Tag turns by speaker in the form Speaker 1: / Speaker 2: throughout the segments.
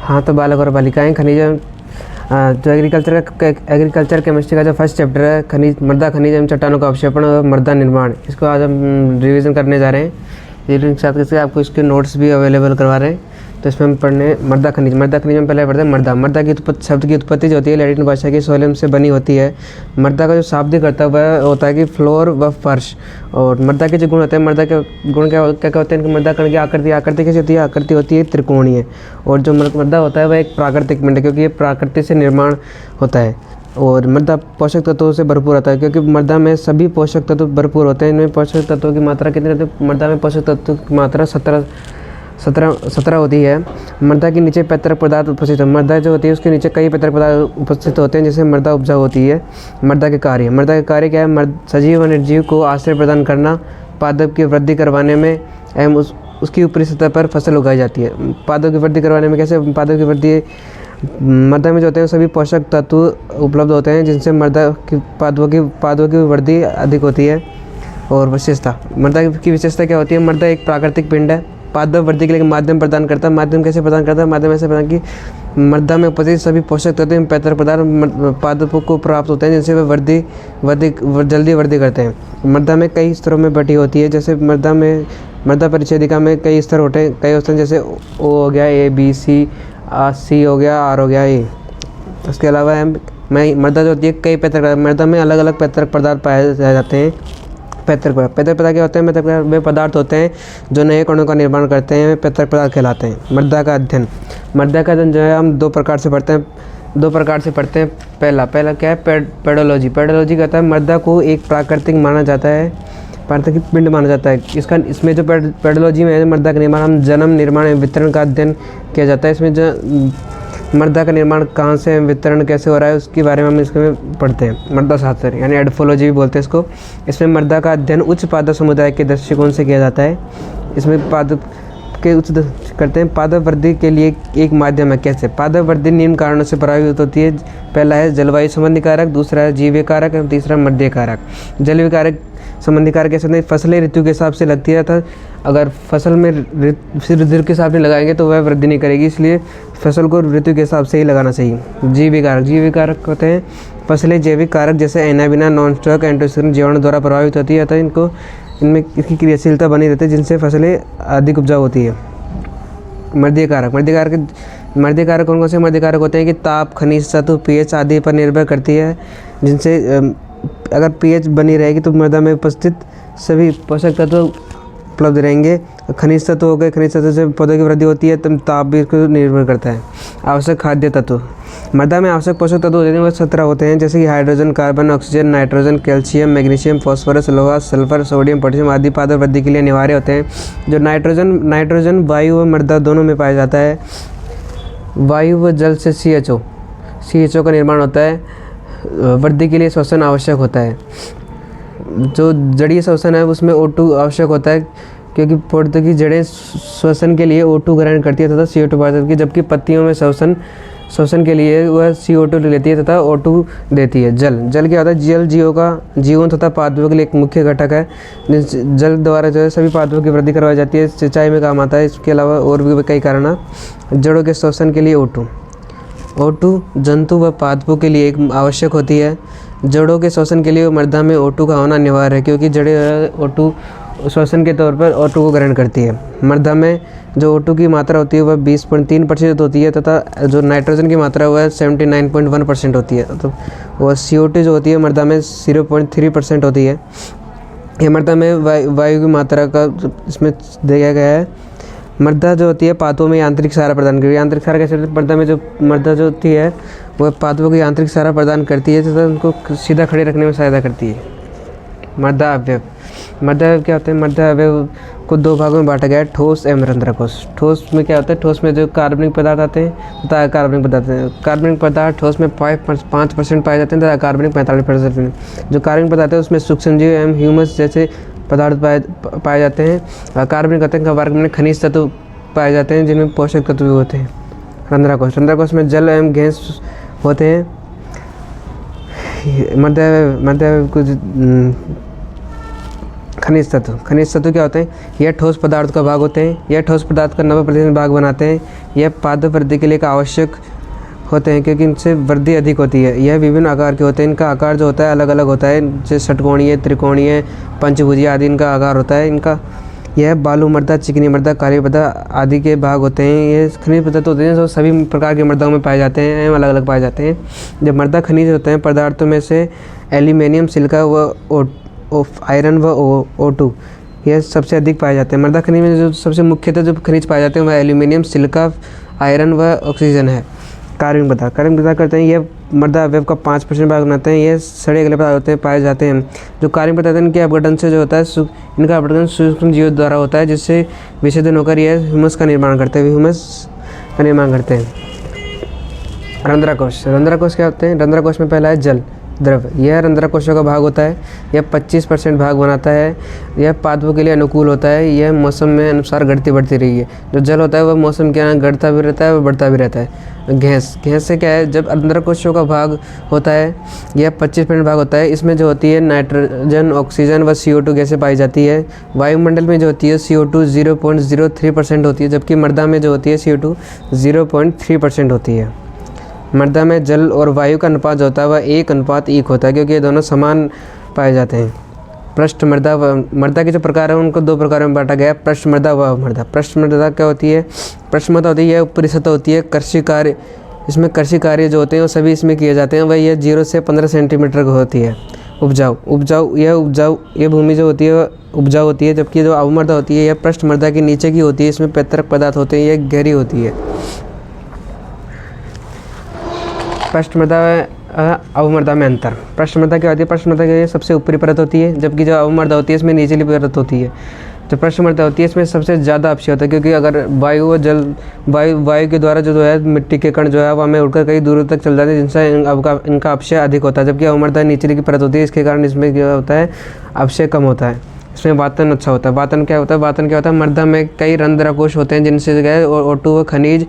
Speaker 1: हाँ, तो बालक और बालिकाएँ खनिज एवं जो एग्रीकल्चर केमिस्ट्री का जो फर्स्ट चैप्टर है खनिज मृदा खनिज एवं चट्टानों का अवक्षेपण और मृदा निर्माण, इसको आज हम रिवीजन करने जा रहे हैं। रिवीजन के साथ कैसे आपको इसके नोट्स भी अवेलेबल करवा रहे हैं। तो इसमें हम पढ़ने मृदा खनिज में पहले पढ़ते हैं मृदा की उत्पत्ति, शब्द की उत्पत्ति जो होती है लैटिन भाषा की सोलम से बनी होती है। मृदा का जो शाब्दिक अर्थ है वह होता है कि फ्लोर व फर्श। और मृदा के जो गुण होते हैं, मृदा के गुण क्या होते हैं कि मृदा कण की आकृति कैसी होती है, आकृति होती है त्रिकोणीय। और जो मृदा होता है वह एक प्राकृतिक पिंड है, क्योंकि ये प्रकृति से निर्माण होता है। और मृदा पोषक तत्वों से भरपूर होता है, क्योंकि मृदा में सभी पोषक तत्व भरपूर होते हैं। इनमें पोषक तत्वों की मात्रा कितनी होती है? मृदा में पोषक तत्वों की मात्रा 17 होती है। मृदा के नीचे पैतृक पदार्थ उपस्थित है। मृदा जो होती है उसके नीचे कई पैतृक पदार्थ उपस्थित होते हैं, जिससे मृदा उपजाऊ होती है। मृदा के कार्य क्या है? सजीव व निर्जीव को आश्रय प्रदान करना, पादप की वृद्धि करवाने में एवं उसकी ऊपरी सतह पर फसल उगाई जाती है। पादप की वृद्धि करवाने में कैसे? पादप की वृद्धि मृदा में जो होते हैं सभी पोषक तत्व उपलब्ध होते हैं, जिनसे पादपों की वृद्धि अधिक होती है। और विशेषता, मृदा की विशेषता क्या होती है? मृदा एक प्राकृतिक पिंड है। पादप वृद्धि के लिए माध्यम प्रदान करता है। माध्यम कैसे प्रदान करता है? माध्यम ऐसे प्रदान कि मृदा में उपस्थित सभी पोषक तत्व पैतृक पदार्थ पादपों को प्राप्त होते हैं, जिनसे वे जल्दी वृद्धि करते हैं। मृदा में कई स्तरों में बटी होती है। जैसे मृदा परिच्छेदिका में कई स्तर होते हैं, जैसे ओ हो गया, ए बी सी, सी हो गया, आर हो गया, ए। उसके अलावा मृदा जो होती है कई पैतृक, मृदा में अलग अलग पैतृक पदार्थ पाए जाते हैं। पैतृक पदार्थ क्या होते हैं? वे पदार्थ होते हैं जो नए कणों का निर्माण करते हैं, वे पैतृक पदार्थ कहलाते हैं। मृदा का अध्ययन जो है हम दो प्रकार से पढ़ते हैं। पहला क्या है? पेडोलॉजी कहता है मृदा को एक प्राकृतिक माना जाता है, प्राकृतिक पिंड माना जाता है। इसमें जो पेडोलॉजी में है मृदा का निर्माण, हम जन्म, निर्माण एवं वितरण का अध्ययन किया जाता है। इसमें जो मृदा का निर्माण कहाँ से, वितरण कैसे हो रहा है, उसके बारे में हम इसमें पढ़ते हैं। मृदा शास्त्र यानी एडफोलॉजी भी बोलते हैं इसको। इसमें मृदा का अध्ययन उच्च पादप समुदाय के दृष्टिकोण से किया जाता है। इसमें पादप वृद्धि के लिए एक माध्यम है। कैसे? पादप वृद्धि निम्न कारणों से प्रभावित होती है। पहला है जलवायु संबंधी कारक, दूसरा है जीव कारक एवं तीसरा मृदा कारक। जलवायु कारक संबंधी कारक कैसे? फसलें ऋतु के हिसाब से लगती है, था अगर फसल में ऋतु के हिसाब से लगाएंगे तो वह वृद्धि नहीं करेगी, इसलिए फसल को ऋतु के हिसाब से ही लगाना चाहिए। जीव कारक होते हैं फसलें जैविक कारक, जैसे एनाबिना, नॉन-स्टॉक एंटोसिन जीवाणु द्वारा प्रभावित होती है, अतः इनमें इसकी क्रियाशीलता बनी रहती है, जिनसे फसलें अधिक उपजाऊ होती है। मृदा कारक कौन से मृदा कारक होते हैं कि ताप, खनिज तत्व, पीएच आदि पर निर्भर करती है, जिनसे अगर पीएच बनी रहेगी तो मृदा में उपस्थित सभी पोषक तत्व उपलब्ध रहेंगे। खनिज तत्व हो गए, खनिज तत्व से पौधों की वृद्धि होती है, तब ताप भी इसको निर्भर करता है। आवश्यक खाद्य तत्व, मृदा में आवश्यक पोषक तत्व होते हैं वह 17 होते हैं, जैसे कि hydrogen, carbon, oxygen, nitrogen, calcium, magnesium, phosphorus, लोहा, सल्फर, सोडियम, पोटेशियम आदि पादप वृद्धि के लिए अनिवार्य होते हैं। जो नाइट्रोजन वायु व मृदा दोनों में पाया जाता है। वायु व जल से CHO का निर्माण होता है। वृद्धि के लिए श्वसन आवश्यक होता है। जो जड़ीय श्वसन है उसमें O2 आवश्यक होता है, क्योंकि पौधों की जड़ें श्वसन के लिए O2 ग्रहण करती है तथा CO2 बाहर देती है, जबकि पत्तियों में श्वसन के लिए वह CO2 लेती है तथा O2 देती है। जल क्या होता है? जल जीवों तथा पादपों के लिए एक मुख्य घटक है। जल द्वारा जो है सभी पादपों की वृद्धि करवाई जाती है, सिंचाई में काम आता है। इसके अलावा और भी कई कारण हैं। जड़ों के श्वसन के लिए O2 जंतु व पादपों के लिए एक आवश्यक होती है। जड़ों के श्वसन के लिए मृदा में O2 का होना अनिवार्य है, क्योंकि जड़ें O2 श्वसन के तौर पर O2 को ग्रहण करती है। मृदा में जो O2 की मात्रा होती है वह 20.3% होती है, तथा जो नाइट्रोजन की मात्रा वह 79.1% होती है। तो वह CO2 जो होती है मृदा में 0.3% होती है। ये मृदा में वायु की मात्रा का इसमें देखा गया है। मृदा जो होती है पादपों में यांत्रिक सहारा प्रदान करती है। यांत्रिक सहारा कैसे? मृदा जो होती है वह पादपों को यांत्रिक सहारा प्रदान करती है तथा उनको सीधा खड़े रखने में सहायता करती है। मृदा अवयव क्या होते हैं? मृदा अवयव को दो भागों में बांटा गया है, ठोस एवं रंध्रकोश। ठोस में क्या होता है? ठोस में जो कार्बनिक पदार्थ आते हैं तथा कार्बनिक पदार्थ ठोस में 5% पाए जाते हैं तथा कार्बनिक 45%। जो कार्बनिक पदार्थ है उसमें सूक्ष्मजीव एवं ह्यूमस जैसे पदार्थ पाए जाते हैं। कार्बनिक तत्व वर्ग में खनिज तत्व पाए जाते हैं, जिनमें पोषक तत्व भी होते हैं। रंध्रकोश में जल एवं गैस होते हैं। मध्य खनिज तत्व क्या होते हैं? यह ठोस पदार्थ का भाग होते हैं। यह ठोस पदार्थ का 90% भाग बनाते हैं। यह पादप वृद्धि के लिए आवश्यक होते हैं क्योंकि इनसे वृद्धि अधिक होती है। यह विभिन्न आकार के होते हैं। इनका आकार जो होता है अलग अलग होता है, जैसे षटकोणीय, त्रिकोणीय, पंचभुजीय आदि इनका आकार होता है। इनका यह बालू मृदा, चिकनी मृदा, काली मृदा आदि के भाग होते हैं। ये खनिज पदार्थ होते हैं जो सभी प्रकार के मृदाओं में पाए जाते हैं, अलग अलग पाए जाते हैं। जब मृदा खनिज होते हैं पदार्थों में से एल्यूमिनियम, सिलिका व आयरन व O2 यह सबसे अधिक पाए जाते हैं। मृदा खनिज में जो सबसे मुख्यतः जो खनिज पाए जाते हैं वह एल्यूमिनियम, सिलिका, आयरन व ऑक्सीजन है। कार्बनिक पदार्थ करते हैं, यह मृदा अवयव का 5% भाग बनाते हैं। यह सड़े गले पदार्थ होते हैं, पाए जाते हैं। जो कार्बनिक पदार्थ इनके अपघटन से जो होता है, इनका अपघटन सूक्ष्म जीवों द्वारा होता है, जिससे विच्छेदन होकर यह ह्यूमस का निर्माण करते हैं। रंध्रकोश क्या होते हैं? रंध्रकोश में पहला है जल द्रव। यह रंध्रकोशों का भाग होता है। यह 25% भाग बनाता है। यह पादपों के लिए अनुकूल होता है। यह मौसम में अनुसार घटती बढ़ती रही है। जो जल होता है वह मौसम के अनुसार घटता भी रहता है और बढ़ता भी रहता है। गैस से क्या है? जब रंध्रकोशों का भाग होता है यह 25% भाग होता है। इसमें जो होती है नाइट्रोजन, ऑक्सीजन व CO2 गैसें पाई जाती है। वायुमंडल में जो होती है CO2 0.03% होती है, जबकि मृदा में जो होती है CO2 0.3% होती है। मृदा में जल और वायु का अनुपात जो होता है वह 1:1 होता है, क्योंकि ये दोनों समान पाए जाते हैं। पृष्ठ मृदा मृदा के जो प्रकार है उनको 2 प्रकारों में बांटा गया है, पृष्ठ मृदा व अवमृदा। पृष्ठ मृदा क्या होती है? पृष्ठ मृदा होती है ऊपरी सतह होती है। कृषि कार्य इसमें कृषि कार्य जो होते हैं वो सभी इसमें किए जाते हैं। वह यह 0 से 15 सेंटीमीटर की होती है। उपजाऊ ये भूमि जो होती है वह उपजाऊ होती है, जबकि जो अवमृदा होती है यह पृष्ठ मृदा के नीचे की होती है। इसमें पैतृक पदार्थ होते हैं, यह गहरी होती है। पृष्ठ मृदा अवमृदा में अंतर। पृष्ठ मृदा क्या होती है? पृष्ठ मृदा की सबसे ऊपरी परत होती है, जबकि जो अवमृदा होती है इसमें निचली परत होती है। जो पृष्ठ मृदा होती है इसमें सबसे ज़्यादा अपक्षय होता है, क्योंकि अगर वायु के द्वारा जो है मिट्टी के कण जो है वो हमें उड़कर कई दूर तक चल जाते हैं, जिनसे इनका अपक्षय अधिक होता है। जबकि अवमृदा निचली की परत होती है, इसके कारण इसमें क्या होता है? अपक्षय कम होता है। इसमें वातन अच्छा होता है। वातन क्या होता है? मृदा में कई रंध्रकोश होते हैं, जिनसे जो है O2 व खनिज,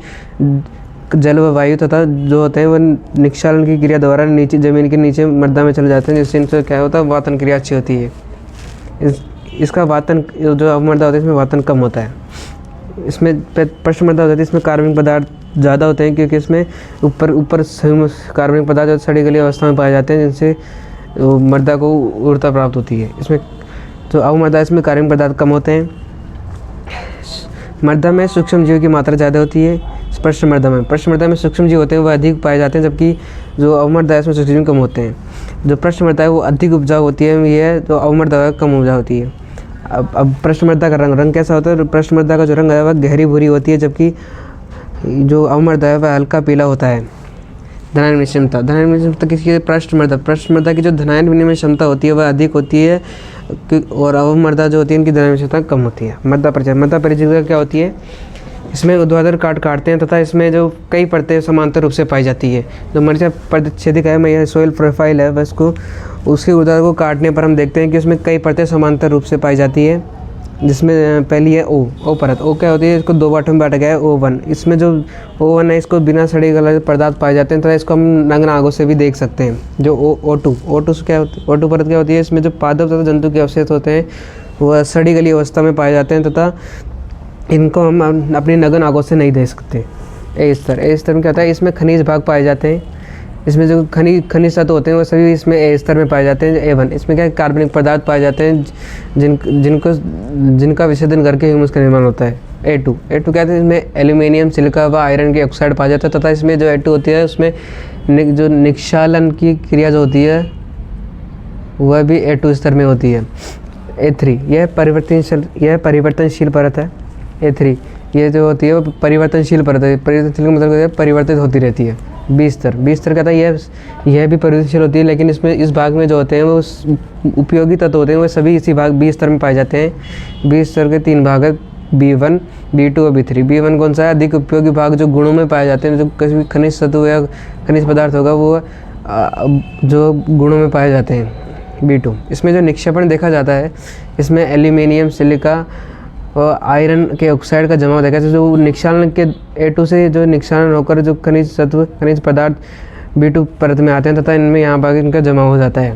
Speaker 1: जल व वायु तथा जो होते हैं वह निक्षालन की क्रिया द्वारा नीचे जमीन के नीचे मृदा में चले जाते हैं, जिससे इनसे क्या होता है? वातन क्रिया अच्छी होती है। इसका वातन जो अवमृदा होता है इसमें वातन कम होता है। इसमें पृष्ठ मृदा होती है, इसमें कार्बनिक पदार्थ ज़्यादा होते हैं, क्योंकि इसमें ऊपर कार्बनिक पदार्थ सड़ी गली अवस्था में पाए जाते हैं, जिनसे मृदा को ऊर्जा प्राप्त होती है। इसमें जो अवमृदा इसमें कार्बनिक पदार्थ कम होते हैं। मृदा में सूक्ष्म जीव की मात्रा ज़्यादा होती है। पृष्ठ मृदा में सूक्ष्म जीव होते हैं वह अधिक पाए जाते हैं, जबकि जो अवमृदा है इसमें सूक्ष्म जीव कम होते हैं। जो पृष्ठ मृदा है वो अधिक उपजाऊ होती है, यह जो अवमृदा है कम उपजाऊ होती है। अब पृष्ठ मृदा का रंग कैसा होता है? पृष्ठ मृदा का जो रंग है वह गहरी भूरी होती है, जबकि जो अवमृदा है वह हल्का पीला होता है। धनायन क्षमता किसकी? पृष्ठ मृदा की जो धनायन विनिमय क्षमता होती है वह अधिक होती है, और अवमृदा जो होती है इनकी धनायन क्षमता कम होती है। मृदा परिचय क्या होती है? इसमें ऊर्ध्वाधर काटते हैं तथा इसमें जो कई परतें समांतर रूप से पाई जाती है। जो मृदा परिच्छेदिका है, यह सोइल प्रोफाइल है, बस को उसके ऊर्ध्वाधर को काटने पर हम देखते हैं कि उसमें कई परतें समांतर रूप से पाई जाती है, जिसमें पहली है ओ परत। ओ क्या होती है? इसको 2 बाटों में बांटा गया है। O1 इसमें जो O1 है इसको बिना सड़े गले पदार्थ पाए जाते हैं तथा इसको हम नग्न आंखों से भी देख सकते हैं। जो O2 क्या होती है? O2 परत क्या होती है? इसमें जो पादप तथा जंतु के अवशेष होते हैं वह सड़ी गली अवस्था में पाए जाते हैं तथा इनको हम अपनी नग्न आंखों से नहीं देख सकते। ए स्तर में क्या होता है? इसमें खनिज भाग पाए जाते हैं। इसमें जो खनिज तत्व होते हैं वो सभी इसमें ए स्तर में पाए जाते हैं। A1 इसमें क्या कार्बनिक पदार्थ पाए जाते हैं, जिनका विच्छेदन करके ह्यूमस का निर्माण होता है। A2 क्या है? इसमें एल्यूमिनियम, सिलिका व आयरन के ऑक्साइड पाया जाता है तथा इसमें जो A2 होती है उसमें जो निक्षालन की क्रिया जो होती है वह भी A2 स्तर में होती है। A3 यह परिवर्तनशील परत है। A3 ये जो होती है वो परिवर्तनशील परत है। परिवर्तनशील का मतलब है परिवर्तित होती रहती है। B स्तर कहता है यह भी परिवर्तनशील होती है, लेकिन इसमें इस भाग में जो होते हैं वो उपयोगी तत्व होते हैं वो सभी इसी भाग B स्तर में पाए जाते हैं। B स्तर के 3 भाग है, B1, B2 और B3। B1 कौन सा है? अधिक उपयोगी भाग जो गुणों में पाए जाते हैं। जो किसी खनिज तत्व या खनिज पदार्थ होगा वो जो गुणों में पाए जाते हैं। B2 इसमें जो निक्षेपण देखा जाता है इसमें एल्यूमिनियम, सिलिका और आयरन के ऑक्साइड का जमाव देखा जाता है। जो निक्षालन के A2 से जो निक्षालन होकर जो खनिज पदार्थ B2 परत में आते हैं तथा इनमें यहाँ पर इनका जमा हो जाता है।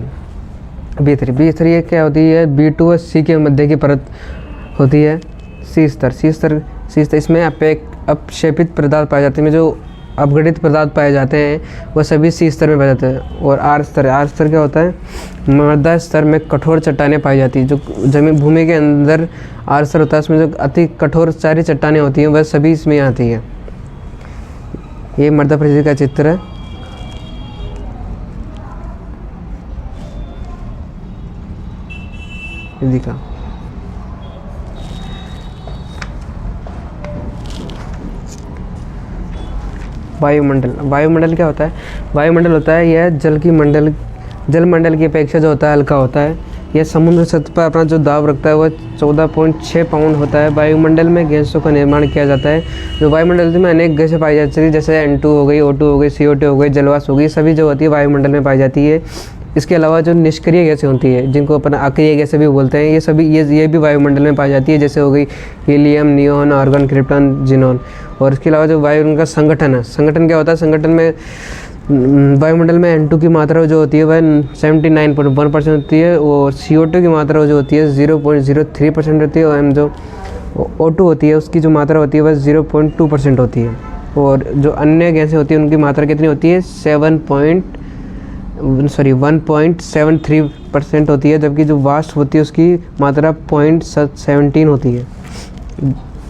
Speaker 1: B3 ये क्या होती है, B2 और C के मध्य की परत होती है। C स्तर इसमें अपक्षेपित पदार्थ पाए जाते हैं, जो अपघटित पदार्थ पाए जाते हैं वह सभी C स्तर में पाए जाते हैं। और R स्तर क्या होता है, मृदा स्तर में कठोर चट्टानें पाई जाती है। जो जमीन भूमि के अंदर R स्तर होता है, उसमें जो अति कठोर सारी चट्टानें होती हैं वह सभी इसमें आती है। ये मध्य प्रदेश का चित्र है। दिखा वायुमंडल क्या होता है, वायुमंडल होता है यह जलमंडल की अपेक्षा जो होता है हल्का होता है। यह समुद्र सतह पर अपना जो दाब रखता है वह 14.6 पाउंड होता है। वायुमंडल में गैसों का निर्माण किया जाता है। जो वायुमंडल में अनेक गैसें पाई जाती है, जैसे N2 हो गई, O2 हो गई, CO2 हो गई, जलवाष्प हो गई, सभी जो होती है वायुमंडल में पाई जाती है। इसके अलावा जो निष्क्रिय गैसें होती है, जिनको अपन अक्रिय गैसें भी बोलते हैं, ये सभी ये भी वायुमंडल में पाई जाती है। जैसे हो गई helium, neon, argon, krypton, xenon. और इसके अलावा जो वायु उनका संगठन क्या होता है, संगठन में वायुमंडल में N2 की मात्रा जो होती है वह 79.1% होती है। और CO2 की मात्रा जो होती है 0.03% होती है। और जो O2 होती है उसकी जो मात्रा होती है वह 0.2% होती है। और जो अन्य गैसें होती है उनकी मात्रा कितनी होती है, 1.73% होती है। जबकि जो वाष्प होती है उसकी मात्रा 0.17 होती है।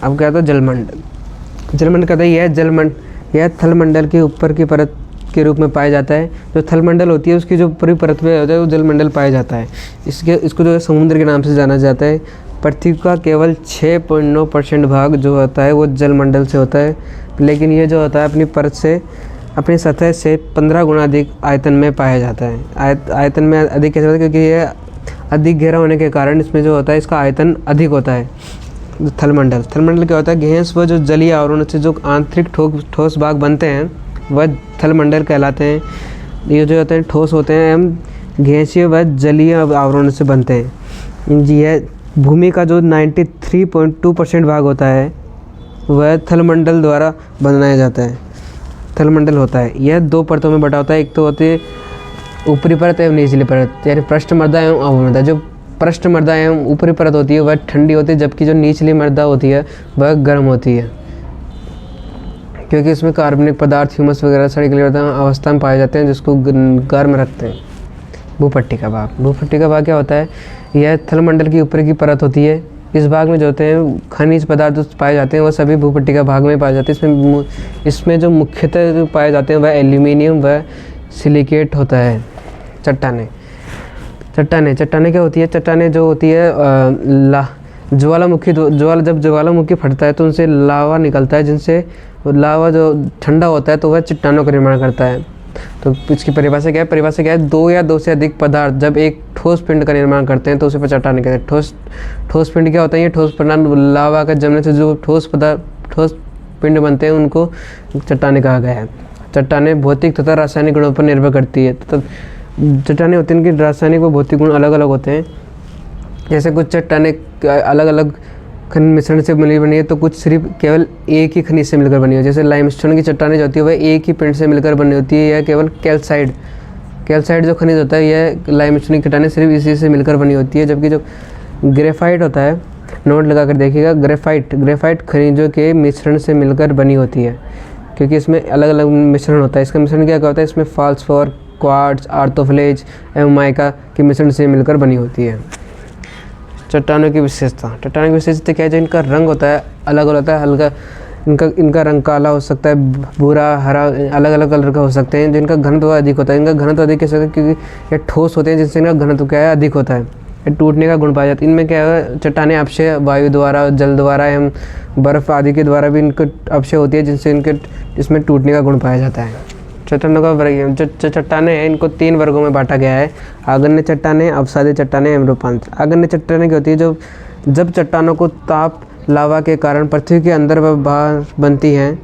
Speaker 1: अब क्या था, जलमंडल कहता है यह थलमंडल के ऊपर की परत के रूप में पाया जाता है। जो थलमंडल होती है उसकी जो पूरी परत में होता है वो जलमंडल पाया जाता है। इसको जो समुद्र के नाम से जाना जाता है। पृथ्वी का केवल 6.9% भाग जो होता है वो जलमंडल से होता है। लेकिन ये जो होता है अपनी सतह से 15 गुना अधिक आयतन में पाया जाता है। आयतन में अधिक कैसे होता है, क्योंकि ये अधिक गहरा होने के कारण इसमें जो होता है इसका आयतन अधिक होता है। थलमंडल क्या होता है, गैस व जो जलीय आवरण से जो आंतरिक ठोस भाग बनते हैं वह थलमंडल कहलाते हैं। ये जो होते हैं ठोस होते हैं एवं गैसीय व जलीय आवरण से बनते हैं। यह भूमि का जो 93.2% भाग होता है वह थलमंडल द्वारा बनाया जाता है। थलमंडल होता है यह 2 परतों में बटा होता है। एक तो होती है ऊपरी परत एवं निचली परत, यानी पृष्ठ मृदा एवं अवमृदा। जो पृष्ठ मृदा एवं ऊपरी परत होती है वह ठंडी होती है, जबकि जो निचली मृदा होती है वह गर्म होती है, क्योंकि इसमें कार्बनिक पदार्थ, ह्यूमस वगैरह सड़ी गली अवस्था में पाए जाते हैं, जिसको गर्म रखते हैं। भूपट्टी का भाग क्या होता है, यह थलमंडल की ऊपर की परत होती है। इस भाग में जो होते हैं खनिज पदार्थ जो पाए जाते हैं वह सभी भूपट्टी का भाग में पाए जाते हैं। इसमें जो मुख्यतः जो पाए जाते हैं वह एल्यूमिनियम व सिलिकेट होता है। चट्टानें क्या होती है, चट्टानें जो होती है जब ज्वालामुखी फटता है तो उनसे लावा निकलता है, जिनसे लावा जो ठंडा होता है तो वह चट्टानों का निर्माण करता है। तो इसकी परिभाषा क्या है, 2 या 2 से अधिक पदार्थ जब एक ठोस पिंड का निर्माण करते हैं तो उसे चट्टानें कहते हैं। ठोस पिंड क्या होता है, ये ठोस पिंड लावा का जमने से जो ठोस पिंड बनते हैं उनको चट्टानें कहा गया है। चट्टानें भौतिक तथा रासायनिक गुणों पर निर्भर करती है। तथा चट्टानें होती हैं इनके रासायनिक व भौतिक गुण अलग अलग होते हैं। जैसे कुछ चट्टानें अलग अलग खनिज मिश्रण से मिली बनी है, तो कुछ सिर्फ केवल एक ही खनिज से मिलकर बनी है। जैसे लाइमस्टोन की चट्टानें जो होती है वह एक ही पिंड से मिलकर बनी होती है। यह केवल कैल्साइड जो खनिज होता है यह लाइमस्टोन की चट्टानें सिर्फ इसी से मिलकर बनी होती है। जबकि जो ग्रेफाइट होता है, नोट लगा कर देखिएगा, ग्रेफाइट खनिजों के मिश्रण से मिलकर बनी होती है, क्योंकि इसमें अलग अलग मिश्रण होता है। इसका मिश्रण क्या होता है, इसमें फाल्सफोर, क्वार्ट्ज, आर्थोफ्लेज एवं माइका के मिश्रण से मिलकर बनी होती है। चट्टानों की विशेषता क्या है, जो इनका रंग होता है अलग अलग होता है। हल्का इनका रंग काला हो सकता है, भूरा, हरा, अलग अलग कलर का हो सकते हैं। जिनका घनत्व अधिक होता है, इनका घनत्व अधिक कैसे होता है, क्योंकि ये ठोस होते हैं जिससे इनका घनत्व क्या है, अधिक होता है। ये टूटने का गुण पाया जाता है। इनमें क्या है, चट्टानें अपक्षय वायु द्वारा, जल द्वारा एवं बर्फ आदि के द्वारा भी इनको अपक्षय होती है, जिनसे इसमें टूटने का गुण पाया जाता है। चट्टानों का वर्ग, जो चट्टानें हैं इनको 3 वर्गों में बांटा गया है। आग्नेय चट्टानें, अवसादी चट्टानें एवं रूपांतर। आग्नेय चट्टानें क्या होती है, जब चट्टानों को ताप लावा के कारण पृथ्वी के अंदर व बाहर बनती हैं,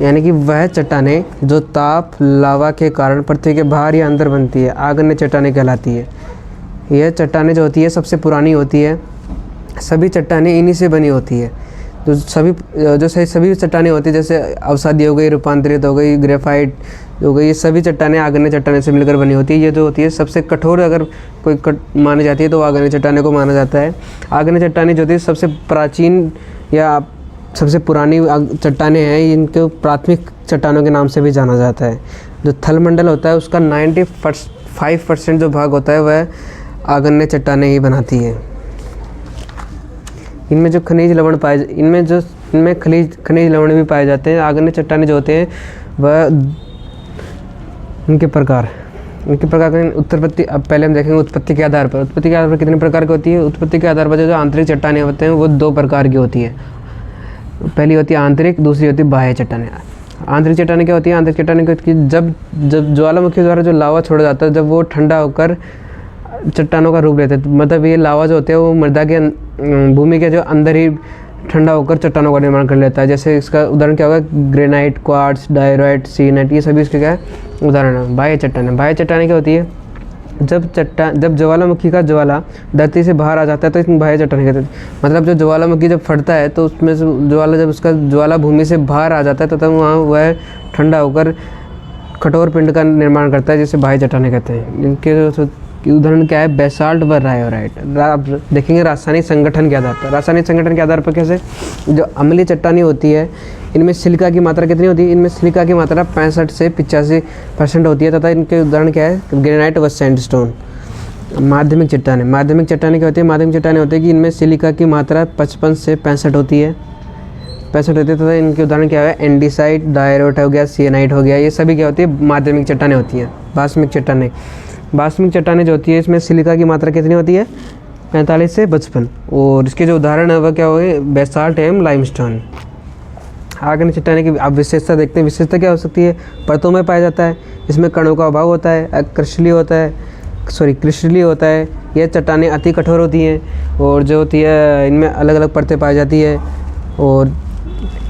Speaker 1: यानी कि वह चट्टानें जो ताप लावा के कारण पृथ्वी के बाहर या अंदर बनती है, आग्नेय चट्टानें कहलाती है। यह चट्टानें जो होती है सबसे पुरानी होती है। सभी चट्टानें इन्हीं से बनी होती है। सभी चट्टानें होती है, जैसे अवसादी हो गई, रूपांतरित हो गई, ग्रेफाइट हो गई, ये सभी चट्टानें आग्नेय चट्टानें से मिलकर बनी होती है। ये जो होती है सबसे कठोर अगर कोई मानी जाती है तो आग्नेय चट्टानें को माना जाता है। आग्नेय चट्टानें जो होती है सबसे प्राचीन या सबसे पुरानी चट्टानें हैं, इनको प्राथमिक चट्टानों के नाम से भी जाना जाता है। जो थलमंडल होता है उसका 95% जो भाग होता है वह आग्नेय चट्टानें ही बनाती है। इनमें जो खनिज लवण खनिज लवण भी पाए जाते हैं। आग्नेय चट्टानें जो होते हैं वह इनके प्रकार उत्पत्ति, अब पहले हम देखेंगे उत्पत्ति के आधार पर। कितने प्रकार की होती है? उत्पत्ति के आधार पर जो आंतरिक चट्टानें होते हैं वो 2 प्रकार की होती है। पहली होती है आंतरिक, दूसरी होती है बाह्य चट्टानें। आंतरिक चट्टानें क्या होती है? आंतरिक चट्टानें की जब ज्वालामुखी द्वारा जो लावा छोड़ा जाता है, जब वो ठंडा होकर चट्टानों का रूप लेते हैं, मतलब ये लावा जो होते हैं वो मृदा के भूमि के जो अंदर ही ठंडा होकर चट्टानों का निर्माण कर लेता है। जैसे इसका उदाहरण क्या होगा? ग्रेनाइट, क्वार्ट्ज, डायराइट, सीनाइट, ये सभी इसके क्या है? उदाहरण है। बाह्य चट्टानें क्या होती है? जब ज्वालामुखी का ज्वाला धरती से बाहर आ जाता है तो इसमें बाह्य चट्टानें कहते हैं। मतलब जब ज्वालामुखी जब फटता है तो उसमें से जब उसका ज्वाला भूमि से बाहर आ जाता है तो तब वहाँ वह ठंडा होकर कठोर पिंड का निर्माण करता है, जिसे बाह्य चट्टानें कहते हैं। इनके जो उदाहरण क्या है? बेसाल्ट व रायोराइट। आप देखेंगे रासायनिक संगठन के आधार पर। रासायनिक संगठन के आधार पर कैसे? जो अम्लीय चट्टानें होती है इनमें सिलिका की मात्रा कितनी होती है? इनमें सिलिका की मात्रा 65 से 85% होती है, तथा इनके उदाहरण क्या है? ग्रेनाइट व सैंडस्टोन। माध्यमिक चट्टानें क्या होती है? माध्यमिक चट्टानें होती है कि इनमें सिलिका की मात्रा 55 से 65 होती है, तथा इनके उदाहरण क्या है? एंडीसाइट, डायराइट हो गया, सियानाइट हो गया, ये सभी क्या होती है? माध्यमिक चट्टानें होती हैं। बाष्मिक चट्टानें जो होती है इसमें सिलिका की मात्रा कितनी होती है? 45 से 55। और इसके जो उदाहरण है वह क्या हो गए? बेसाल्ट एवं लाइमस्टोन। आग्नेय चट्टानें की आप विशेषता देखते हैं। विशेषता क्या हो सकती है? परतों में पाया जाता है, इसमें कणों का अभाव होता है, क्रिस्टलीय होता है। यह चट्टानें अति कठोर होती हैं और जो होती है इनमें अलग अलग परतें पाई जाती है। और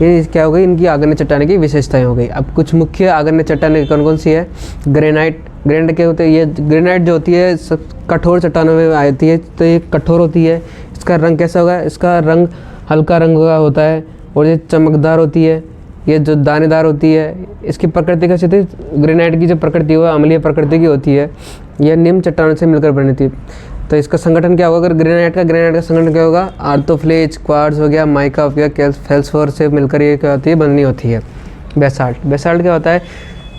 Speaker 1: ये क्या हो गई? इनकी आग्नेय चट्टानें की विशेषताएं हो गई। अब कुछ मुख्य आग्नेय चट्टानें कौन सी है? ग्रेनाइट क्या होते हैं? ये ग्रेनाइट जो होती है सब कठोर चट्टानों में आती है, तो ये कठोर होती है। इसका रंग कैसा होगा? इसका रंग हल्का रंग का होता है और ये चमकदार होती है, ये जो दानेदार होती है। इसकी प्रकृति कैसी थी? ग्रेनाइट की जो प्रकृति है अम्लीय प्रकृति की होती है। यह निम्न चट्टानों से मिलकर बनी थी। तो इसका संगठन क्या होगा? अगर ग्रेनाइट का संगठन क्या होगा? आर्थोफ्लेज, क्वार्ट्ज हो गया, माइका हो गया, फेल्सफोर से मिलकर ये क्या होती है? बननी होती है। बेसाल्ट क्या होता है?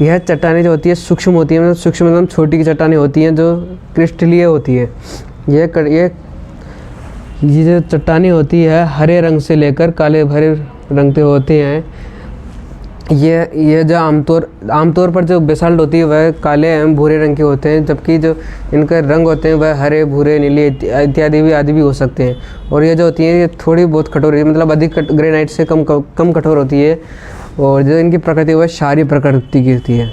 Speaker 1: यह चट्टानें जो होती है सूक्ष्म होती है, मतलब सूक्ष्म मतलब छोटी की चट्टानें होती हैं जो क्रिस्टलीय होती है। ये जो चट्टानें होती है हरे रंग से लेकर काले भरे रंग के होते हैं। ये जो आमतौर पर जो बेसाल्ट होती है वह काले एवं भूरे रंग के होते हैं, जबकि जो इनके रंग होते हैं वह हरे, भूरे, नीले इत्यादि आदि भी हो सकते हैं। और ये जो होती है ये थोड़ी बहुत कठोर है, मतलब अधिक ग्रेनाइट से कम कठोर होती है। और जो इनकी प्रकृति वह क्षारीय प्रकृति की होती है।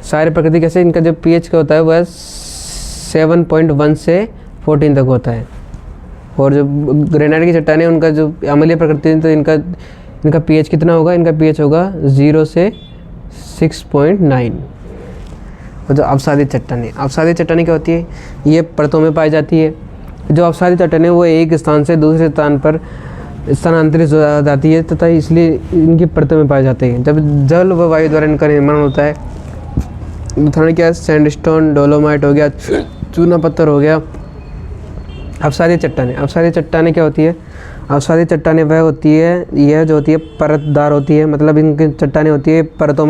Speaker 1: क्षारीय प्रकृति कैसे? इनका जो pH का होता है वह 7.1 से 14 तक होता है। और जो ग्रेनाइट की चट्टानें उनका जो अम्लीय प्रकृति है तो इनका pH कितना होगा? इनका pH होगा 0 से 6.9। और जो अवसादी चट्टानें क्या होती है? ये परतों में पाई जाती है। जो अवसादी चट्टानें वो एक स्थान से दूसरे स्थान पर स्थानांतरित हो जाती है, तथा इसलिए इनकी परतों में पाई जाती है। जब जल व वायु द्वारा इनका निर्माण होता है, उदाहरण क्या है? सैंडस्टोन, डोलोमाइट हो गया, चूना पत्थर हो गया। अवसादी चट्टानें क्या होती है? अवसादी चट्टानें वह होती है, यह जो होती है परतदार होती है, मतलब इनकी चट्टानें होती है परतों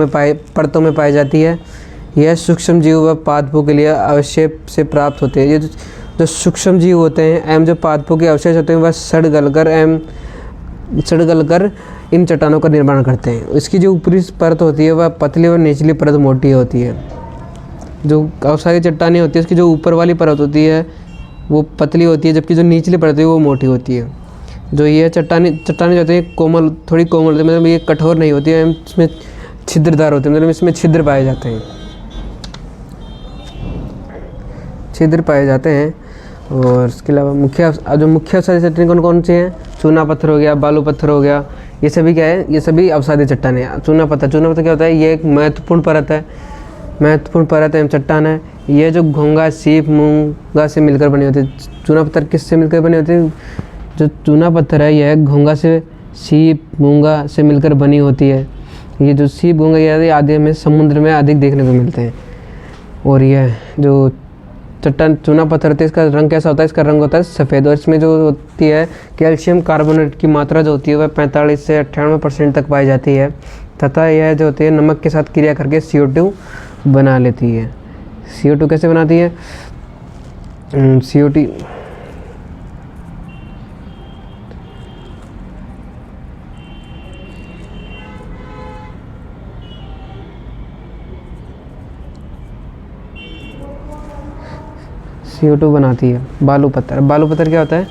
Speaker 1: में पाई जाती है। यह सूक्ष्म जीव व पादपों के लिए अवशेष से प्राप्त होते हैं। ये जो सूक्ष्म जीव होते हैं एवं जो पादपों के अवशेष होते हैं वह सड़ गलकर इन चट्टानों का निर्माण करते हैं। इसकी जो ऊपरी परत होती है वह पतली और निचली परत मोटी होती है। जो अवसादी चट्टानें होती है इसकी जो ऊपर वाली परत होती है वो पतली होती है, जबकि जो निचली परत है वो मोटी होती है। जो ये चट्टानें जो होती है थोड़ी कोमल होती है, मतलब ये कठोर नहीं होती है, इसमें छिद्रदार होती है, मतलब इसमें छिद्र पाए जाते हैं। और इसके अलावा मुख्य अवसादी चट्टानें कौन सी हैं? चूना पत्थर हो गया, बालू पत्थर हो गया, ये सभी क्या है? ये सभी अवसादी चट्टानें हैं। चूना पत्थर क्या होता है? ये एक महत्वपूर्ण परत है चट्टान है। ये जो घोंगा, सीप, मूंगा से मिलकर बनी होती है। चूना पत्थर किससे मिलकर बनी होती है? जो चूना पत्थर है यह घोंगा से, सीप, मूंगा से मिलकर बनी होती है। ये जो सीप, घोंगा ये आदि में समुद्र में अधिक देखने को मिलते हैं। और यह जो चट्टान चूना पत्थर होता है इसका रंग कैसा होता है? इसका रंग होता है सफ़ेद। और इसमें जो होती है कैल्शियम कार्बोनेट की मात्रा जो होती है वह 45 से 98% तक पाई जाती है, तथा यह जो होती है नमक के साथ क्रिया करके CO2 बना लेती है। CO2 कैसे बनाती है? CO2 CO2 बनाती है। बालू पत्थर, बालू पत्थर क्या होता है?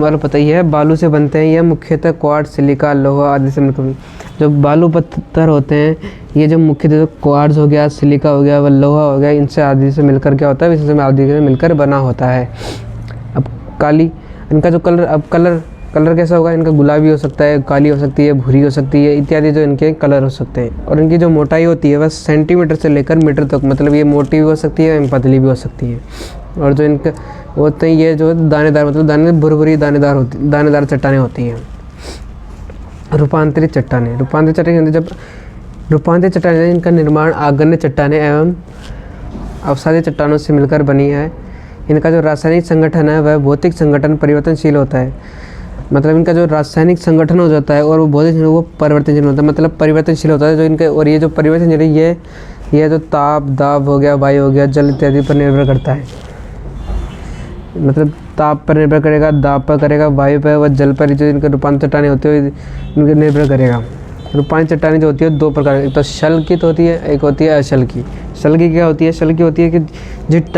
Speaker 1: बालू पत्थर यह बालू से बनते हैं। यह मुख्यतः क्वार्ट्ज, सिलिका, लोहा आदि से मिलकर, जो बालू पत्थर होते हैं ये जो मुख्यतः क्वार्ट्ज हो गया, सिलिका हो गया, व लोहा हो गया, इनसे आदि से मिलकर क्या होता है? इनसे आदि से मिलकर बना होता है। अब काली, इनका जो कलर, अब कलर कैसा होगा? इनका गुलाबी हो सकता है, काली हो सकती है, भूरी हो सकती है, इत्यादि जो इनके कलर हो सकते हैं। और इनकी जो मोटाई होती है वह सेंटीमीटर से लेकर मीटर तक, मतलब ये मोटी भी हो सकती है, पतली भी हो सकती है। और जो इनके होते हैं ये जो दानेदार, मतलब भुरभुरी दानेदार चट्टानें होती हैं। रूपांतरित चट्टानें, जब रूपांतरित चट्टानें इनका निर्माण आग्नेय चट्टानें एवं अवसादी चट्टानों से मिलकर बनी है। इनका जो रासायनिक संगठन है वह भौतिक संगठन परिवर्तनशील होता है। मतलब इनका जो रासायनिक संगठन हो जाता है और वो भौतिक वो परिवर्तनशील होता है, मतलब परिवर्तनशील होता है जो इनके। और ये जो परिवर्तनशील है ये जो ताप, दाब हो गया, वायु हो गया, जल इत्यादि पर निर्भर करता है। मतलब ताप पर निर्भर करेगा, दाब पर करेगा, वायु पर व जल पर, जो इनके रूपांतर चट्टानें होती है इनके निर्भर करेगा। रूपांतर चट्टानें जो होती है दो प्रकार, एक तो शल्कित होती है, एक होती है अशल्की। शल्की क्या होती है? शल्की होती है कि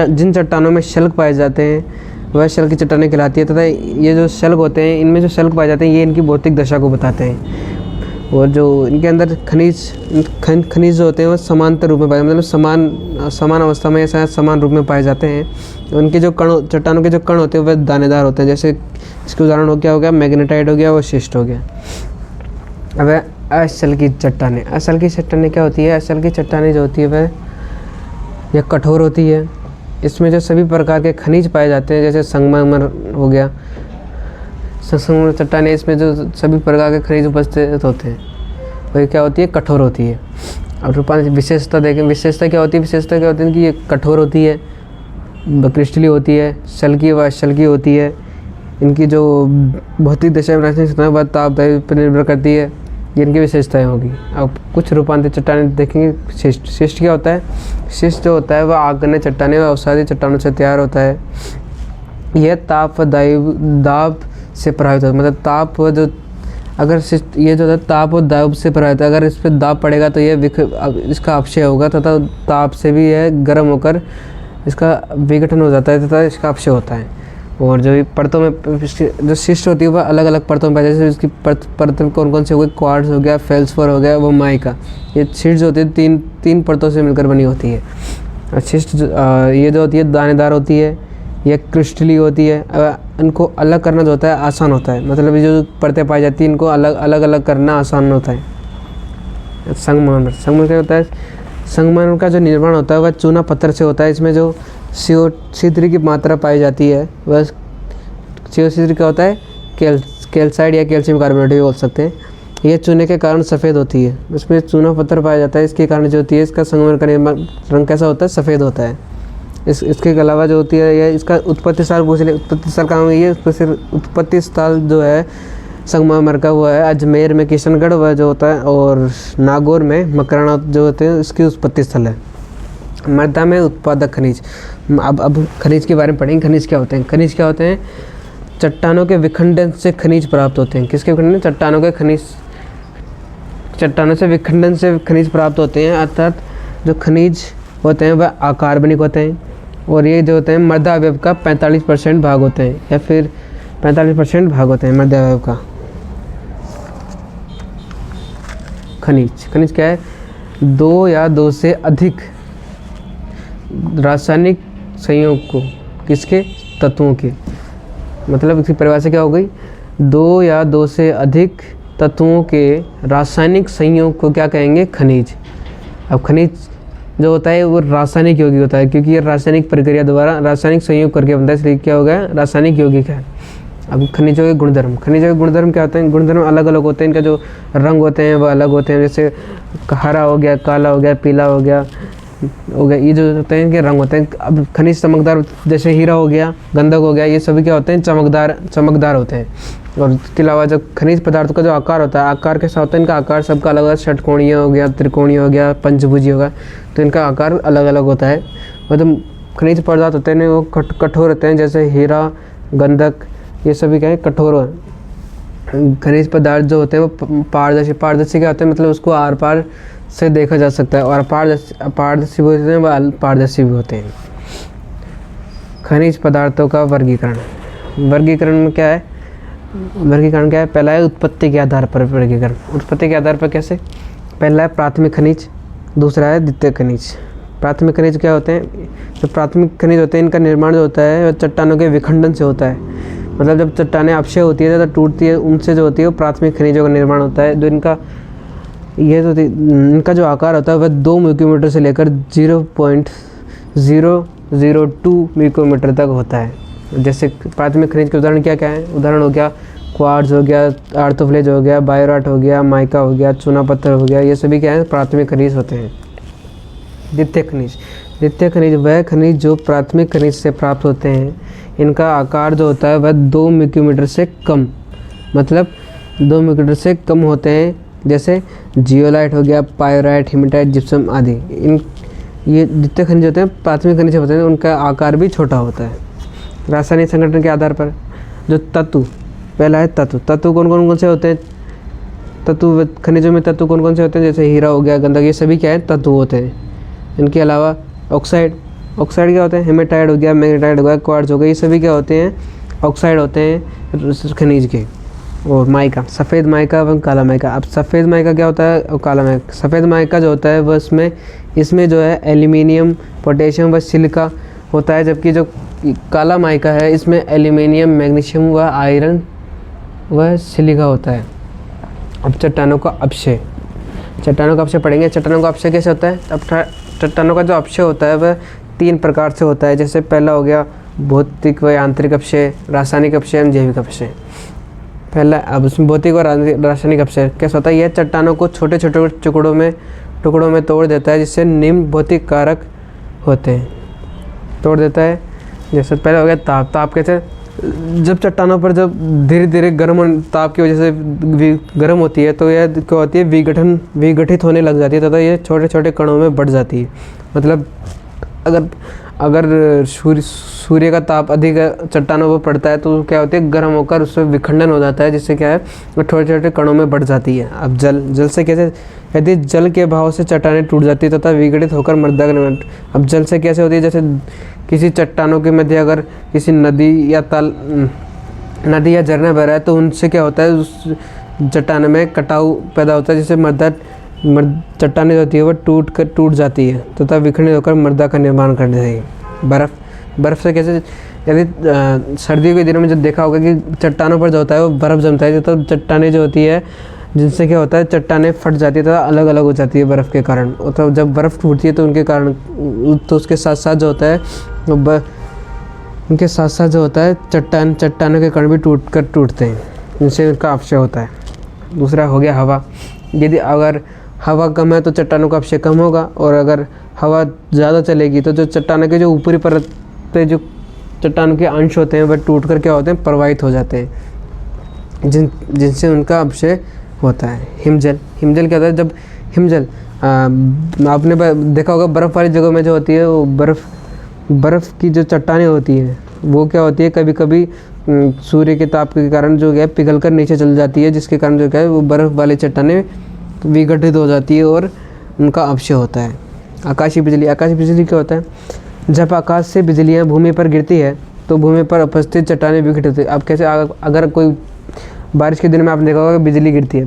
Speaker 1: जिन चट्टानों में शल्क पाए जाते हैं वह शल्की चट्टानें कहलाती है, तथा ये जो शल्क होते हैं इनमें जो शल्क पाए जाते हैं ये इनकी भौतिक दशा को बताते हैं। और जो इनके अंदर खनिज जो होते हैं वो समांतर रूप में पाए, मतलब समान अवस्था में या समान रूप में पाए जाते हैं। उनके जो कण, चट्टानों के जो कण होते हैं वह दानेदार होते हैं। जैसे इसके उदाहरण हो गया मैग्नेटाइट हो गया, वो शिस्ट हो गया। अब अशल्की चट्टानें, अशल्की चट्टानें क्या होती है? अशल्की चट्टानें जो होती है वह यह कठोर होती है। इसमें जो सभी प्रकार के खनिज पाए जाते हैं, जैसे संगमरमर हो गया, संगमरमर चट्टानें, इसमें जो सभी प्रकार के खनिज उपस्थित होते हैं वही क्या होती है? कठोर होती है। और रूपांतर विशेषता देखें, विशेषता क्या होती है? विशेषता क्या होती है कि ये कठोर होती है, क्रिस्टली होती है, शल्की व अशल्की होती है। इनकी जो भौतिक दशा में रासायनिक वह ताप पर निर्भर करती है। ये इनकी विशेषताएं होगी। अब कुछ रूपांतरित चट्टानें देखेंगे। शिष्ट क्या होता है? शिष्ट जो होता है वह आग्नेय चट्टानें व अवसादी चट्टानों से तैयार होता है। यह ताप व दाब से प्रभावित होता है, मतलब ताप व जो अगर ये जो है ताप और दाब से प्रभावित है, अगर इस पर दाब पड़ेगा तो ये इसका अपक्षय होगा, तथा ताप से भी यह गर्म होकर इसका विघटन हो जाता है तथा इसका अपक्षय होता है। और जो परतों में जो शिष्ट होती है वह अलग अलग परतों में पाई जाती है। इसकी परत कौन से हो गए? क्वार्ट्ज हो गया, फेल्सफोर हो गया, वो माइका। ये शिष्ट जो होती है तीन परतों से मिलकर बनी होती है। शिष्ट ये जो होती है दानेदार होती है, यह क्रिस्टली होती है। इनको अलग करना जो होता है आसान होता है, मतलब ये जो परतें पाई जाती हैं इनको अलग अलग करना आसान होता है। संगमरमर क्या होता है? संगमरमर का जो निर्माण होता है वह चूना पत्थर से होता है। इसमें जो CO3 की मात्रा पाई जाती है वह CO3 क्या होता है? कैल्साइड या कैल्शियम कार्बोनेट भी बोल सकते हैं। यह चूने के कारण सफ़ेद होती है। इसमें चूना पत्थर पाया जाता है, इसके कारण जो होती है इसका संगमरमर का निर्माण रंग कैसा होता है? सफ़ेद होता है। इसके अलावा जो होती है यह इसका उत्पत्ति स्थान पूछ ले, उत्पत्ति स्थल कहाँ हुई है? उत्पत्ति स्थल जो है संगमरमर का वो है अजमेर में किशनगढ़ वह जो होता है, और नागौर में मकराना जो होते हैं इसकी उत्पत्ति स्थल है। मृदा में उत्पादक खनिज, अब खनिज के बारे में पढ़ेंगे। खनिज क्या होते हैं? खनिज क्या होते हैं? चट्टानों के विखंडन से खनिज प्राप्त होते हैं। किसके विखंडन? चट्टानों से विखंडन से खनिज प्राप्त होते हैं। अर्थात जो खनिज होते हैं वह अकार्बनिक होते हैं, और ये जो होते हैं मृदा अवयव का 45% भाग होते हैं, या फिर 45% भाग होते हैं मृदा अवयव का। खनिज क्या है? दो या दो से अधिक रासायनिक संयोग को, किसके? तत्वों के, मतलब इसकी परिभाषा क्या हो गई? दो या दो से अधिक तत्वों के रासायनिक संयोग को क्या कहेंगे? खनिज। अब खनिज जो होता है वो रासायनिक यौगिक होता है, क्योंकि ये रासायनिक प्रक्रिया द्वारा रासायनिक संयोग करके बनता है, इसलिए क्या हो गया? रासायनिक यौगिक है। अब खनिजों के गुणधर्म, खनिजों के गुणधर्म क्या होते हैं? गुणधर्म अलग अलग होते हैं, इनका जो रंग होते हैं वो अलग होते हैं, जैसे हरा हो गया, काला हो गया, पीला हो गया, ये जो होते हैं इनके रंग होते हैं। अब खनिज चमकदार, जैसे हीरा हो गया, गंधक हो गया, ये सभी क्या होते हैं? चमकदार होते हैं। और इसके अलावा जो खनिज पदार्थों का जो आकार होता है, आकार कैसा होता है? इनका आकार सबका अलग अलग, षटकोणीय हो गया, त्रिकोणीय हो गया, पंचभुजी होगा, तो इनका आकार अलग अलग होता है। और जो खनिज पदार्थ होते हैं वो कठोर होते हैं, जैसे हीरा, गंधक, ये सभी क्या है? कठोर। खनिज पदार्थ जो होते हैं वो पारदर्शी क्या होते हैं? मतलब उसको आर पार से देखा जा सकता है। और अपारदर्शी भी होते हैं, वह पारदर्शी भी होते हैं। खनिज पदार्थों का वर्गीकरण में क्या है? वर्गीकरण क्या है? पहला है उत्पत्ति के आधार पर वर्गीकरण। उत्पत्ति के आधार पर कैसे? पहला है प्राथमिक खनिज, दूसरा है द्वितीयक खनिज। प्राथमिक खनिज क्या होते हैं? जो प्राथमिक खनिज होते हैं इनका निर्माण जो होता है चट्टानों के विखंडन से होता है। मतलब जब चट्टानें अपक्षय होती है तो टूटती है, उनसे जो होती है वो प्राथमिक खनिजों का निर्माण होता है। जो इनका जो आकार होता है वह 2 मिक्रोमीटर से लेकर 0.002 मिक्रोमीटर तक होता है। जैसे प्राथमिक खनिज के उदाहरण क्या क्या है? उदाहरण हो गया क्वार्ट्ज हो गया, आर्थोफ्लेज हो गया, बायोराट हो गया, माइका हो गया, चूना पत्थर हो गया, ये सभी क्या है? प्राथमिक खनिज होते हैं। द्वितीयक खनिज वह खनिज जो प्राथमिक खनिज से प्राप्त होते हैं, इनका आकार जो होता है वह 2 मिक्रोमीटर से कम, मतलब 2 मिक्रोमीटर से कम होते हैं। जैसे जियोलाइट हो गया, पायोराइट, हेमेटाइट, जिप्सम आदि। ये द्वितीय खनिज होते हैं, प्राथमिक खनिज होते हैं, उनका आकार भी छोटा होता है। रासायनिक संगठन के आधार पर जो तत्व, पहला है तत्व कौन से होते हैं? तत्व खनिजों में तत्व कौन से होते हैं? जैसे हीरा हो गया, गंधक, ये सभी क्या है? तत्व होते हैं। इनके अलावा ऑक्साइड क्या होते हैं? हेमेटाइट हो गया, मैग्नेटाइट हो गया, क्वार्ट्ज हो गया, ये सभी क्या होते हैं? ऑक्साइड होते हैं खनिज के। और माइका, सफ़ेद माइका एवं काला माइका। अब सफ़ेद माइका क्या होता है और काला माइका? सफ़ेद माइका जो होता है वह इसमें जो है एल्यूमिनियम, पोटेशियम व सिलिका होता है, जबकि जो काला माइका है इसमें एल्यूमिनियम, मैग्नीशियम व आयरन व सिलिका होता है। अब चट्टानों का अपक्षय पढ़ेंगे। चट्टानों का अपक्षय कैसे होता है? अब चट्टानों का जो अपक्षय होता है वह 3 प्रकार से होता है। जैसे पहला हो गया भौतिक व यांत्रिक अपक्षय, रासायनिक अपक्षय एवं जैविक अपक्षय। पहला, अब उसमें भौतिक और रासायनिक अपक्षय कैसा होता है? यह चट्टानों को छोटे छोटे टुकड़ों में तोड़ देता है, जिससे निम्न भौतिक कारक होते हैं। तोड़ देता है, जैसे पहले हो गया ताप कैसे? जब चट्टानों पर जब धीरे धीरे ताप की वजह से गर्म होती है तो यह क्या होती है? विघटित होने लग जाती है तथा ये छोटे छोटे कणों में बढ़ जाती है। मतलब अगर सूर्य का ताप अधिक चट्टानों पर पड़ता है तो क्या होती है? गर्म होकर उसमें विखंडन हो जाता है, जिससे क्या है? वो छोटे छोटे कणों में बढ़ जाती है। अब जल से कैसे? यदि जल के बहाव से चट्टानें टूट जाती है तथा विघटित होकर मृदा का निर्माण। अब जल से कैसे होती है? जैसे किसी चट्टानों के मध्य अगर किसी नदी या झरना बह रहा है तो उनसे क्या होता है? उस चट्टान में कटाव पैदा होता है, जिससे चट्टानें होती है वह टूट जाती है तथा विखंडित होकर मृदा का निर्माण कर देती है। बर्फ़ से कैसे? यदि सर्दियों के दिनों में जब देखा होगा कि चट्टानों पर जो होता है वो बर्फ़ जमता है, तो चट्टानें जो होती है जिनसे क्या होता है? चट्टानें फट जाती है तथा अलग अलग हो जाती है बर्फ़ के कारण। तो जब बर्फ़ टूटती है तो उनके कारण, तो उसके साथ साथ जो होता है उनके साथ साथ जो होता है चट्टानों के कण भी टूटते हैं, जिनसे उनका अपक्षय होता है। दूसरा हो गया हवा। यदि अगर हवा कम है तो चट्टानों का अपक्षय कम होगा, और अगर हवा ज़्यादा चलेगी तो जो चट्टानों के जो ऊपरी परत पे जो चट्टानों के अंश होते हैं वह टूट कर क्या होते हैं? प्रवाहित हो जाते हैं, जिनसे उनका अपक्षय होता है। हिमजल क्या होता है? जब हिमजल आपने देखा होगा बर्फ़ वाली जगहों में जो होती है वो बर्फ़ की जो चट्टानें होती हैं वो क्या होती है? कभी कभी सूर्य के ताप के कारण जो है पिघल कर नीचे चल जाती है, जिसके कारण जो क्या है वो बर्फ़ वाली चट्टानें विघटित हो जाती है और उनका अपक्षय होता है। आकाशीय बिजली क्या होता है? जब आकाश से बिजलियाँ भूमि पर गिरती है तो भूमि पर उपस्थित चट्टानें विघटित होती है। अब कैसे? अगर कोई बारिश के दिन में आपने देखा होगा बिजली गिरती है,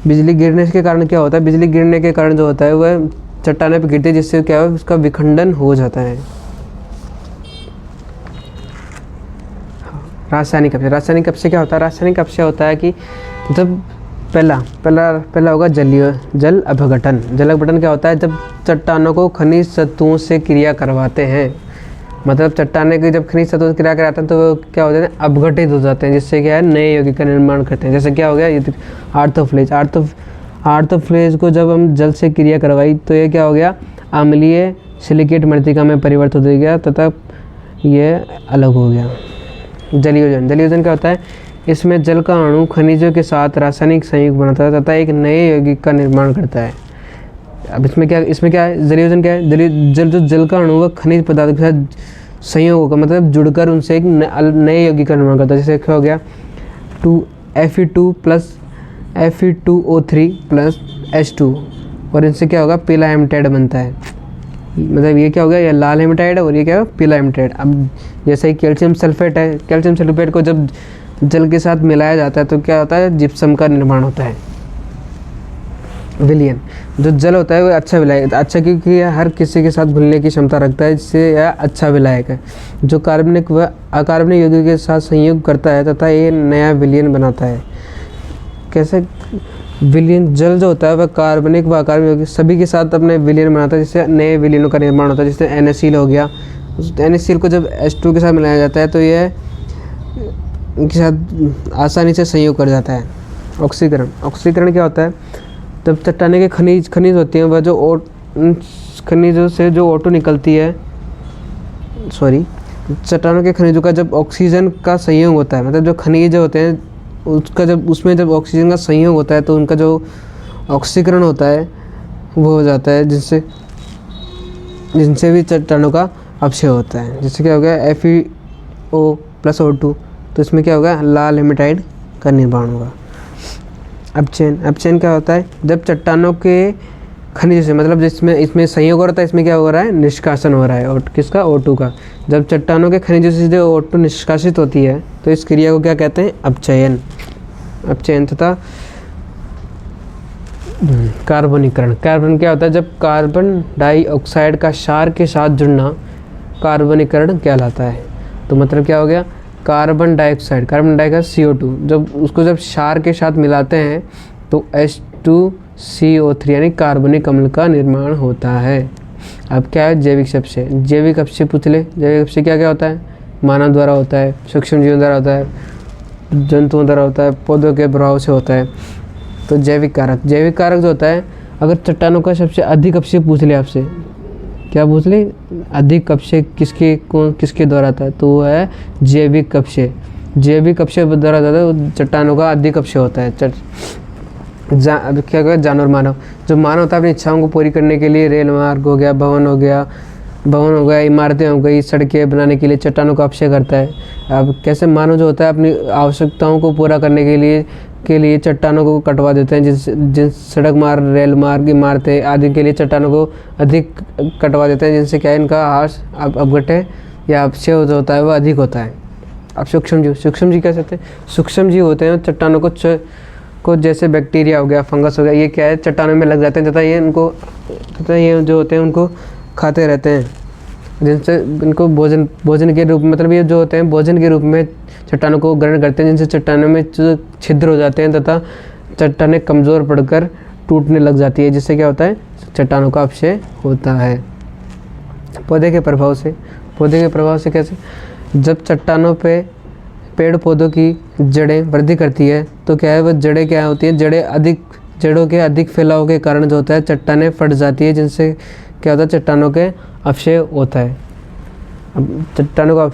Speaker 1: बिजली गिरने के कारण क्या होता है? बिजली गिरने के कारण जो होता है वह चट्टानें पर गिरती है, जिससे क्या है? उसका विखंडन हो जाता है। रासायनिक अपक्षय क्या होता है? रासायनिक अपक्षय होता है कि जब पहला होगा जल अपघटन। जल अपघटन क्या होता है? जब चट्टानों को खनिज तत्वों से क्रिया करवाते हैं, मतलब चट्टाने की जब खनिज तत्व क्रिया कराते हैं तो वो क्या हो जाते हैं, अपघटित हो जाते हैं, जिससे क्या है नए यौगिक का निर्माण करते हैं। जैसे क्या हो गया, ये आर्थोफ्लेज, आर्थोफ्लेज को जब हम जल से क्रिया करवाई तो ये क्या हो गया, अम्लीय सिलिकेट मृतिका में परिवर्तित हो गया तथा ये अलग हो गया। जलयोजन, जलयोजन क्या होता है, इसमें जल का अणु खनिजों के साथ रासायनिक संयुग बनाता है तथा एक नए यौगिक का निर्माण करता है। अब इसमें क्या है, जलयोजन क्या है, जल का अणु व खनिज पदार्थ के साथ संयोग होगा, मतलब जुड़कर उनसे एक नए यौगिक का निर्माण करता है। जैसे क्या हो गया, Fe2 plus Fe2O3 plus H2, और इनसे क्या होगा, पीला हेमाटाइड बनता है। मतलब ये क्या हो गया, ये लाल हेमाटाइड है और ये क्या है, पीला हेमाटाइड। अब जैसे ही कैल्शियम सल्फेट है, कैल्शियम सल्फेट को जब जल के साथ मिलाया जाता है तो क्या होता है, जिप्सम का निर्माण होता है। विलयन, जो जल होता है वो अच्छा विलायक, अच्छा क्योंकि यह हर किसी के साथ घुलने की क्षमता रखता है, जिससे यह अच्छा विलायक है। जो कार्बनिक व अकार्बनिक यौगिकों के साथ संयोग करता है तथा ये नया विलयन बनाता है। कैसे विलयन, जल जो होता है वह कार्बनिक व अकार्बनिक यौगिक सभी के साथ अपने विलयन बनाता है, जिससे नए विलयनों का निर्माण होता है। जैसे NaCl हो गया, उस NaCl को जब H2 के साथ मिलाया जाता है तो यह इनके साथ आसानी से संयोग कर जाता है। ऑक्सीकरण, ऑक्सीकरण क्या होता है, जब चट्टाने के खनिज होती हैं वह जो खनिजों से जो O2 निकलती है, चट्टानों के खनिजों का जब ऑक्सीजन का संयोग होता है, मतलब जो खनिज होते हैं उसका जब उसमें जब ऑक्सीजन का संयोग होता है तो उनका जो ऑक्सीकरण होता है वो हो जाता है, जिनसे भी चट्टानों का अपक्षय होता है। जिससे क्या हो गया, FeO प्लस O2, तो इसमें क्या होगा, लाल हेमाटाइड का निर्माण होगा। अपचयन क्या होता है, जब चट्टानों के खनिज से, मतलब जिसमें इसमें संयोग हो रहा है, इसमें क्या हो रहा है, निष्कासन हो रहा है, और किसका, O2 का। जब चट्टानों के खनिजों से जो O2 निष्कासित होती है तो इस क्रिया को क्या कहते हैं, अपचयन। अपचयन तथा कार्बनीकरण, कार्बन क्या होता है, जब कार्बन डाइऑक्साइड का क्षार के साथ जुड़ना कार्बनीकरण कहलाता है। तो मतलब क्या हो गया, कार्बन डाइऑक्साइड CO2 जब क्षार के साथ मिलाते हैं तो H2CO3 यानी कार्बनिक अम्ल का निर्माण होता है। अब क्या है, जैविक अपक्षय, जैविक अपक्षय पूछ ले, जैविक अपक्षय क्या क्या होता है, मानव द्वारा होता है, सूक्ष्म जीवों द्वारा होता है, जंतुओं द्वारा होता है, पौधों के प्रभाव से होता है। तो जैविक कारक जो होता है, अगर चट्टानों का सबसे अधिक अपक्षय पूछ ले आपसे, क्या पूछ ले, अधिक अपक्षय किसके द्वारा था, तो वो है जैविक अपक्षय। जैविक अपक्षय द्वारा होता है, चट्टानों का अधिक अपक्षय होता है। क्या कहते, जानवर मानव, जो मानव होता है अपनी इच्छाओं को पूरी करने के लिए रेल मार्ग हो गया, भवन हो गया, इमारतें हो गई, सड़कें बनाने के लिए चट्टानों का अपक्षय करता है। अब कैसे मानव जो होता है अपनी आवश्यकताओं को पूरा करने के लिए चट्टानों को कटवा देते हैं, जिन सड़क मार्ग, रेल मार्ग, इमारतें आदि के लिए चट्टानों को अधिक कटवा देते हैं, जिनसे क्या है, इनका ह्रास अपघटय या अपक्षय जो होता है वो अधिक होता है। अब सूक्ष्म जीव क्या कहते हैं, सूक्ष्म जीव होते हैं चट्टानों को जैसे बैक्टीरिया हो गया, फंगस हो गया, ये क्या है, चट्टानों में लग जाते हैं तथा ये जो होते हैं उनको खाते रहते हैं, जिनसे इनको भोजन के रूप में, मतलब ये जो होते हैं भोजन के रूप में चट्टानों को ग्रहण करते हैं, जिनसे चट्टानों में छिद्र हो जाते हैं तथा चट्टानें कमज़ोर पड़कर टूटने लग जाती है, जिससे क्या होता है, चट्टानों का अपक्षय होता है। पौधे के प्रभाव से कैसे, जब चट्टानों पे पेड़ पौधों की जड़ें वृद्धि करती है तो क्या है, वह जड़ें क्या होती हैं, जड़ों के अधिक फैलाव के कारण जो होता है चट्टानें फट जाती है, जिनसे क्या होता है, चट्टानों के अपक्षय होता है। अब चट्टानों को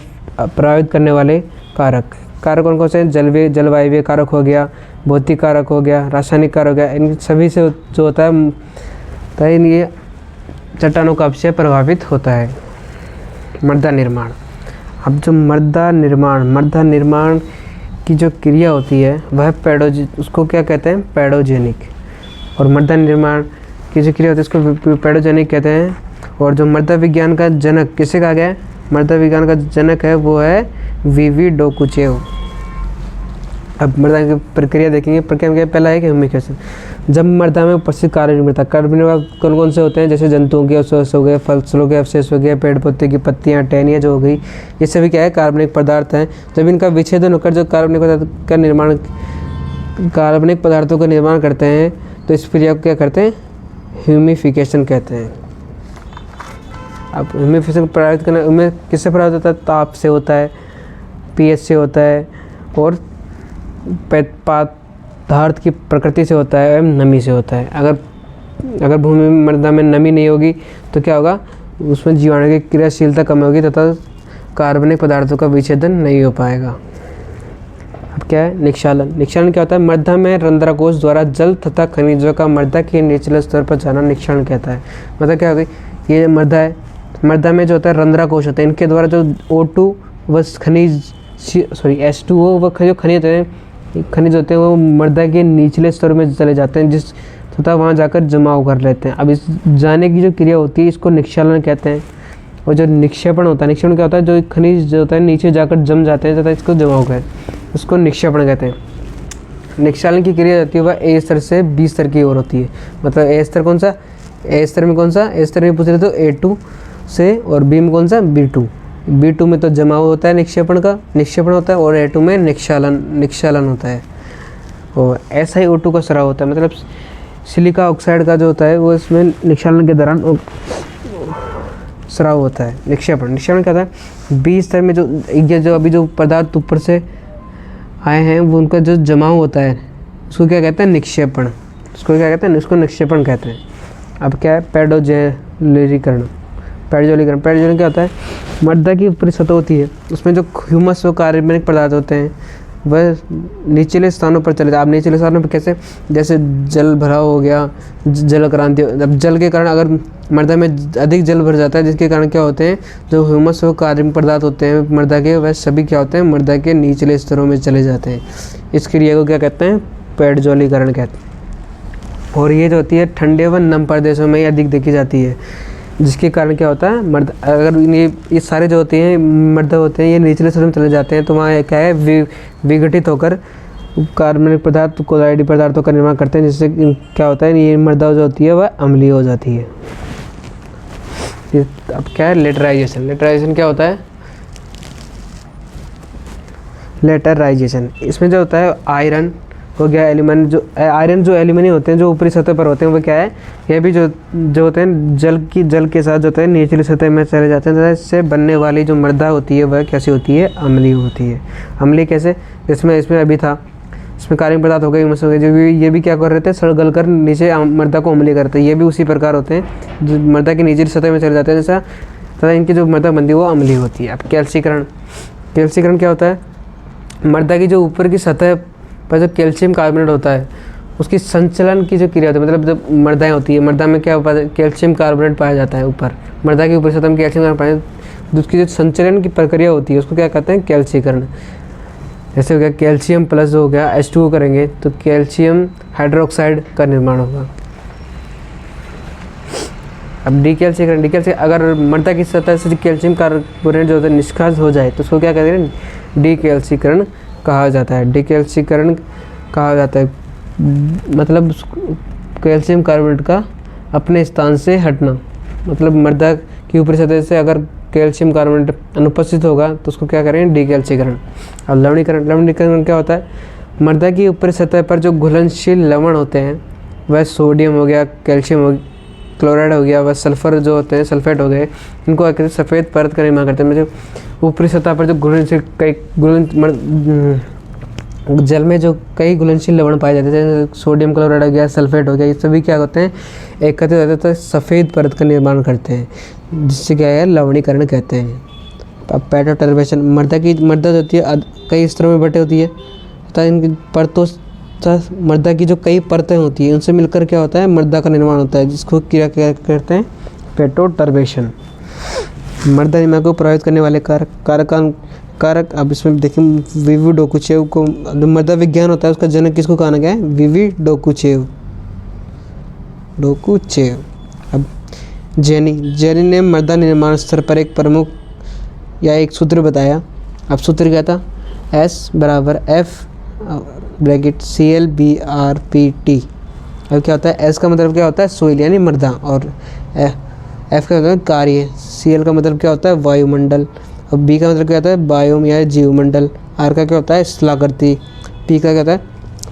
Speaker 1: प्रभावित करने वाले कारक कौन से हैं, जलवायु कारक हो गया, भौतिक कारक हो गया, रासायनिक कारक हो गया, इन सभी से जो होता है ये चट्टानों का अपक्षय प्रभावित होता है। मृदा निर्माण, अब जो मृदा निर्माण की जो क्रिया होती है वह उसको क्या कहते हैं, पैडोजेनिक। और मृदा निर्माण की जो क्रिया होती है उसको पैडोजेनिक कहते हैं। और जो मृदा विज्ञान का जनक किसे कहा गया है, मृदा विज्ञान का जनक है वो है वीवी डोकुचेव। अब मृदा की प्रक्रिया देखेंगे, प्रक्रिया में पहला है कि ह्यूमिफिकेशन, जब मृदा में उपस्थित कार्बनिक कौन कौन से होते हैं, जैसे जंतुओं के अवशेष हो गए, फसलों के अवशेष हो गए, पेड़ पौधे की पत्तियां, टहनियाँ जो हो गई, ये सभी क्या है, कार्बनिक पदार्थ हैं। जब इनका विच्छेदन होकर जो कार्बनिक पदार्थों का निर्माण करते हैं तो इस क्रिया को क्या करते हैं, ह्यूमिफिकेशन कहते हैं। अब हमें फिर से प्रभावित करना, हमें किससे प्रभावित होता है? ताप से होता है, पीएच से होता है, और पदार्थ की प्रकृति से होता है, एवं नमी से होता है। अगर भूमि में मृदा में नमी नहीं होगी तो क्या होगा? उसमें जीवाणु की क्रियाशीलता कम होगी तथा कार्बनिक पदार्थों का विच्छेदन नहीं हो पाएगा। अब क्या है? निक्षालन। निक्षालन क्या होता है? मृदा में रंध्रकोश द्वारा जल तथा खनिजों का मृदा के निचले स्तर पर जाना निक्षालन कहता है। मतलब क्या होगी? ये मृदा है, मृदा में जो होता है रंध्रकोश होते हैं, इनके द्वारा जो O2 व खनिज H2O व जो खनिज होते हैं वो मृदा के निचले स्तर में चले जाते हैं, जिस तथा वहाँ जाकर जमाव कर लेते हैं। अब इस जाने की जो क्रिया होती है इसको निक्षालन कहते हैं। और जो निक्षेपण होता है, निक्षेपण क्या होता है? जो खनिज जो होता है नीचे जाकर जम जाते हैं तथा इसको जमाव कहते हैं, उसको निक्षेपण कहते हैं। निक्षालन की क्रिया होती है वह A स्तर से B स्तर की ओर होती है। मतलब A स्तर कौन सा? A स्तर में कौन सा? A स्तर में पूछ रहे तो A2 से, और B में कौन सा? B2। B2 में तो जमाव होता है निक्षेपण होता है, और A2 में निक्षालन होता है। और SiO2 का स्राव होता है। मतलब सिलिका ऑक्साइड का जो होता है वो इसमें निक्षालन के दौरान स्राव होता है। निक्षेपण क्या होता है? B स्तर में जो अभी जो पदार्थ ऊपर से आए हैं वो उनका जो जमाव होता है उसको क्या कहते हैं? निक्षेपण। उसको क्या कहते हैं? उसको निक्षेपण कहते हैं। अब क्या है? पेडोजलीकरण क्या होता है? मृदा की ऊपरी सतह होती है, उसमें जो ह्यूमस व कार्बनिक पदार्थ होते हैं वह निचले स्थानों पर चले जाते हैं। अब निचले स्थानों पर कैसे? जैसे जल भराव हो गया, जल क्रांति। अब जल के कारण अगर मृदा में अधिक जल भर जाता है, जिसके कारण क्या होते हैं? जो ह्यूमस व कार्बनिक पदार्थ होते हैं मृदा के, वह सभी क्या होते हैं? मृदा के निचले स्तरों में चले जाते हैं। इस क्रिया को क्या कहते हैं? पेडोजलीकरण कहते हैं। और ये जो होती है ठंडे व नम प्रदेशों में अधिक देखी जाती है, जिसके कारण क्या होता है? मृदा अगर ये सारे जो होते हैं मृदा होते हैं ये निचले स्तर में चले जाते हैं तो वहाँ क्या है? विघटित होकर कार्बनिक पदार्थ कोलाइडी पदार्थों का निर्माण करते हैं, जिससे क्या होता है? ये मृदा जो होती है वह अम्लीय हो जाती है। अब क्या है? लेटराइजेशन क्या होता है? लेटराइजेशन इसमें जो होता है आयरन हो गया, एल्यूमिनियम जो एल्यूमिनियम होते हैं जो ऊपरी सतह पर होते हैं वो क्या है? ये भी जो होते हैं जल के साथ जो होते हैं निचली सतह में चले जाते हैं, तथा इससे बनने वाली जो मृदा होती है वह कैसी होती है? अम्लीय होती है। अम्लीय कैसे? इसमें अभी था, इसमें कार्बनिक पदार्थ हो गए, ह्यूमस हो गए, जो ये भी क्या कर रहे थे? सड़ गल कर नीचे मृदा को अम्लीय करते हैं। ये भी उसी प्रकार होते हैं जो मृदा की निचली सतह में चले जाते हैं जैसा, तथा इनकी जो मृदा बनती है वो अम्लीय होती है। अब कैल्सीकरण क्या होता है? मृदा की जो ऊपर की सतह पर जो कैल्शियम कार्बोनेट होता है उसकी संचलन की जो क्रिया होती है, मतलब जब मृदाएँ होती है, मृदा में क्या कैल्शियम कार्बोनेट पाया जाता है ऊपर, मृदा की ऊपरी सतह में कैल्शियम कार्बोनेट पाया जाता है, उसकी जो संचलन की प्रक्रिया होती है उसको क्या कहते हैं? कैल्सीकरण। जैसे हो गया कैल्शियम प्लस हो गया H2O करेंगे तो कैल्शियम हाइड्रोक्साइड का निर्माण होगा। अब डीकैल्सीकरण अगर मृदा की सतह से कैल्शियम कार्बोनेट जो होता है निष्कासित हो जाए तो उसको क्या कहते हैं? डीकैल्सीकरण कहा जाता है। मतलब कैल्शियम कार्बोनेट का अपने स्थान से हटना। मतलब मृदा की ऊपरी सतह से अगर कैल्शियम कार्बोनेट अनुपस्थित होगा तो उसको क्या करेंगे? डीकैल्सीकरण। अब लवणीकरण क्या होता है? मृदा की ऊपरी सतह पर जो घुलनशील लवण होते हैं वह सोडियम हो गया, कैल्शियम हो गया, क्लोराइड हो गया, वह सल्फर जो होते हैं सल्फेट हो गए, इनको आकर सफ़ेद परत का निर्माण करते हैं। मतलब ऊपरी सतह पर जो घुलनशील जल में जो कई घुलनशील लवण पाए जाते हैं जैसे सोडियम क्लोराइड हो गया, सल्फेट हो गया, ये सभी क्या होते हैं? एकत्रित होते हैं तो सफ़ेद परत का निर्माण करते हैं, जिससे क्या है? लवणीकरण कहते हैं। अब पेट्रोटर्बेशन मृदा जो होती है कई स्तरों में बटे होती है तथा इनकी परतों मृदा की जो कई परतें होती हैं उनसे मिलकर क्या होता है? मृदा का निर्माण होता है, जिसको क्रिया कहते हैं? पेट्रोटर्बेशन। मृदा निर्माण को प्रभावित करने वाले कारक अब इसमें देखें वीवी डोकुचेव को, मृदा विज्ञान होता है उसका जनक किसको कहा गया है? वीवी डोकुचेव। अब जेनी ने मृदा निर्माण स्तर पर एक प्रमुख या एक सूत्र बताया। अब सूत्र क्या था? S = F bracket ClBrPT। अब क्या होता है? S का मतलब क्या होता है? सोइल यानी मृदा, और F का मतलब कार्य, Cl का मतलब क्या होता है? वायुमंडल, और B का मतलब क्या होता है? बायोम या जीवमंडल, R का क्या होता है? स्थलाकृति, P का क्या होता है?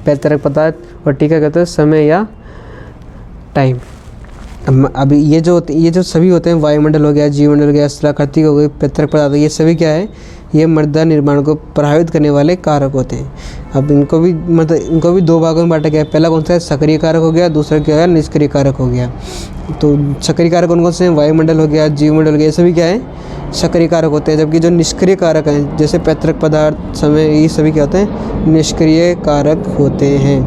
Speaker 1: पैतरक पदार्थ, और T का क्या होता है? समय या टाइम। अभी ये जो सभी होते हैं, वायुमंडल हो गया, जीवमंडल हो गया, स्थलाकृतिक हो गई, पैतृक पदार्थ, ये सभी क्या है, ये मृदा निर्माण को प्रभावित करने वाले कारक होते हैं। अब इनको भी मतलब इनको भी 2 भागों में बांटा गया है। पहला कौन सा है, सक्रिय कारक हो गया, दूसरा क्या है, निष्क्रिय कारक हो गया। तो सक्रिय कारक कौन कौन से हैं, वायुमंडल हो गया, जीवमंडल हो गया, ये सभी क्या है, सक्रिय कारक होते हैं। जबकि जो निष्क्रिय कारक हैं, जैसे पैतृक पदार्थ, समय, ये सभी क्या होते हैं, निष्क्रिय कारक होते हैं।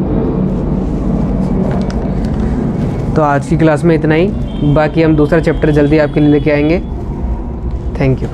Speaker 1: तो आज की क्लास में इतना ही, बाकी हम दूसरा चैप्टर जल्दी आपके लिए लेके आएंगे। Thank you.